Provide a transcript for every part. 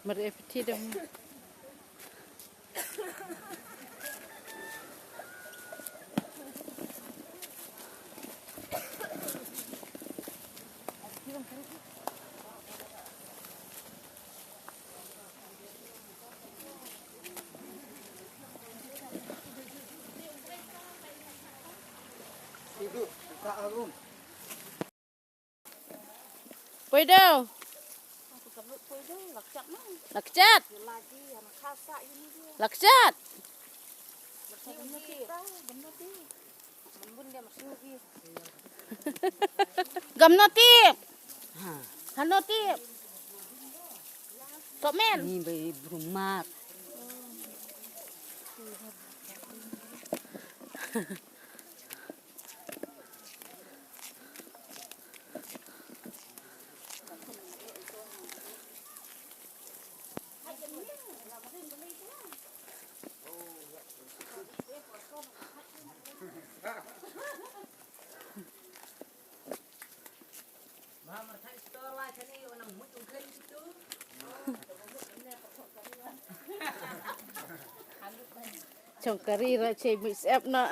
Merepeti dong. Ibu, buka arung. Poi đâu? Lakcat. Lakcat. Gam notip. Han notip. Tok men. Ini bayi berumat. Chồng cà ri ra chơi bị xếp nọ.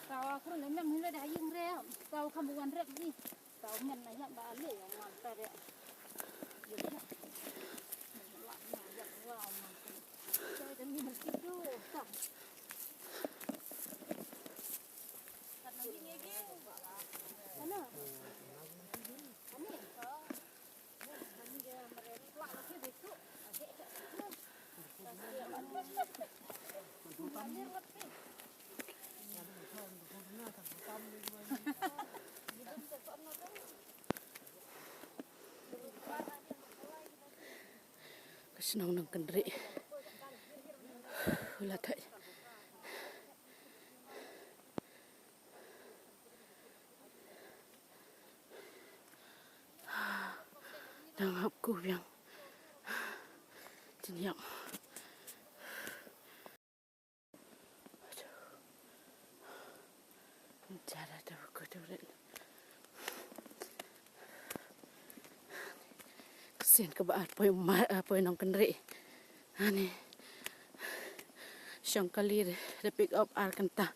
Tàu không lấy mẹ mình đã dùng rẻ, tàu không buồn rẻ gì, tàu mình là nhận bà lấy ở ngoài ta rẻ, dùng rẻ, mình lại nhà nhận vào mà chơi đến mình kêu đâu, chậm, thật là như nghe bảo là, thế nào, anh ấy có, anh ấy mà để loạn nó kia bị tụ, dễ chậm, Kesenang nang kendri. Ulah tak. Đang học cô biang. Chính cara tahu keduren. Kesian kebaat poi nong kendri. Ani. Syang kali de pick up ar kenta.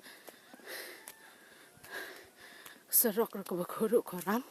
Serok ke bakuru koram.